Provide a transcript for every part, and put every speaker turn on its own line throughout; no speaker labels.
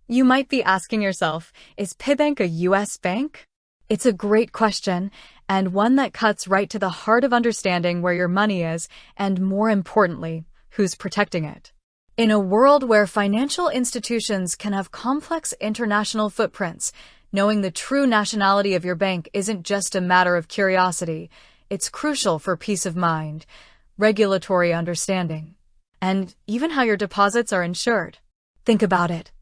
You might be asking yourself, is Pibank a US bank? It's a great question, and one that cuts right to the heart of understanding where your money is, and more importantly, who's protecting it. In a world where financial institutions can have complex international footprints, knowing the true nationality of your bank isn't just a matter of curiosity, it's crucial for peace of mind, regulatory understanding, and even how your deposits are insured. Think about it.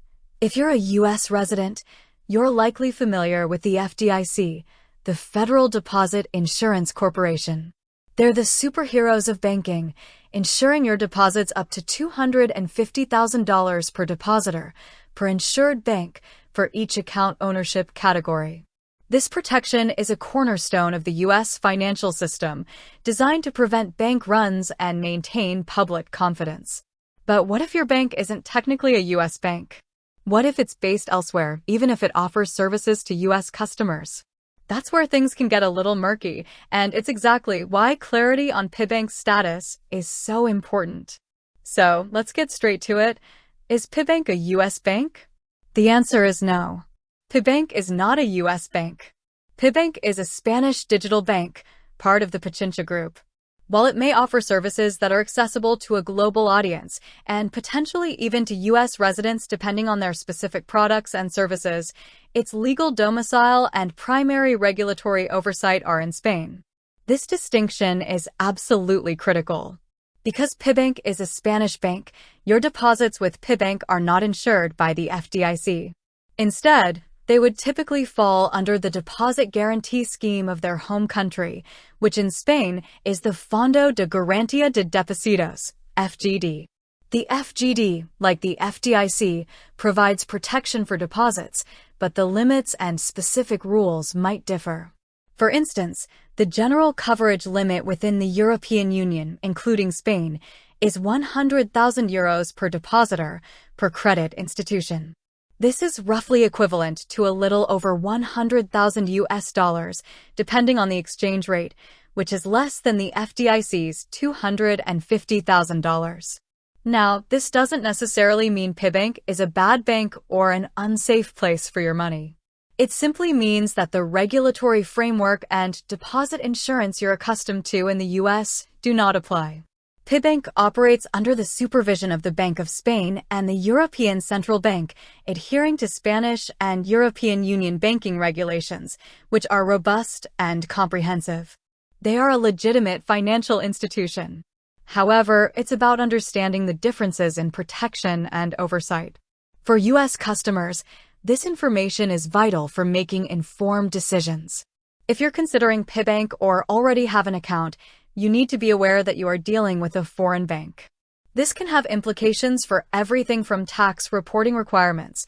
If you're a U.S. resident, you're likely familiar with the FDIC, the Federal Deposit Insurance Corporation. They're the superheroes of banking, insuring your deposits up to $250,000 per depositor, per insured bank, for each account ownership category. This protection is a cornerstone of the U.S. financial system, designed to prevent bank runs and maintain public confidence. But what if your bank isn't technically a U.S. bank? What if it's based elsewhere, even if it offers services to U.S. customers? That's where things can get a little murky, and it's exactly why clarity on Pibank's status is so important. So, let's get straight to it. Is Pibank a U.S. bank? The answer is no. Pibank is not a U.S. bank. Pibank is a Spanish digital bank, part of the Pichincha Group. While it may offer services that are accessible to a global audience, and potentially even to U.S. residents depending on their specific products and services, its legal domicile and primary regulatory oversight are in Spain. This distinction is absolutely critical. Because Pibank is a Spanish bank, your deposits with Pibank are not insured by the FDIC. Instead, they would typically fall under the deposit guarantee scheme of their home country, which in Spain is the Fondo de Garantía de Depósitos, FGD. The FGD, like the FDIC, provides protection for deposits, but the limits and specific rules might differ. For instance, the general coverage limit within the European Union, including Spain, is €100,000 per depositor per credit institution. This is roughly equivalent to a little over $100,000, depending on the exchange rate, which is less than the FDIC's $250,000. Now, this doesn't necessarily mean Pibank is a bad bank or an unsafe place for your money. It simply means that the regulatory framework and deposit insurance you're accustomed to in the U.S. do not apply. Pibank operates under the supervision of the Bank of Spain and the European Central Bank, adhering to Spanish and European Union banking regulations, which are robust and comprehensive. They are a legitimate financial institution. However, it's about understanding the differences in protection and oversight. For U.S. customers, this information is vital for making informed decisions. If you're considering Pibank or already have an account, you need to be aware that you are dealing with a foreign bank. This can have implications for everything from tax reporting requirements,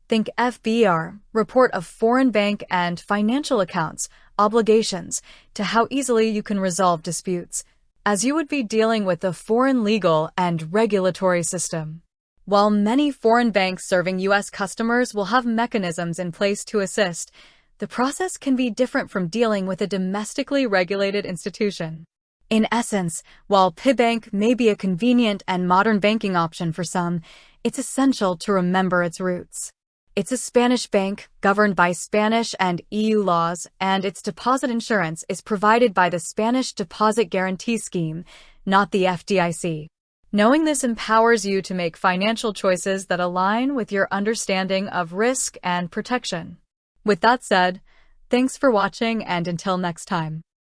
think FBR, report of foreign bank and financial accounts, obligations, to how easily you can resolve disputes, as you would be dealing with a foreign legal and regulatory system. While many foreign banks serving U.S. customers will have mechanisms in place to assist, the process can be different from dealing with a domestically regulated institution. In essence, while Pibank may be a convenient and modern banking option for some, it's essential to remember its roots. It's a Spanish bank governed by Spanish and EU laws, and its deposit insurance is provided by the Spanish Deposit Guarantee Scheme, not the FDIC. Knowing this empowers you to make financial choices that align with your understanding of risk and protection. With that said, thanks for watching, and until next time.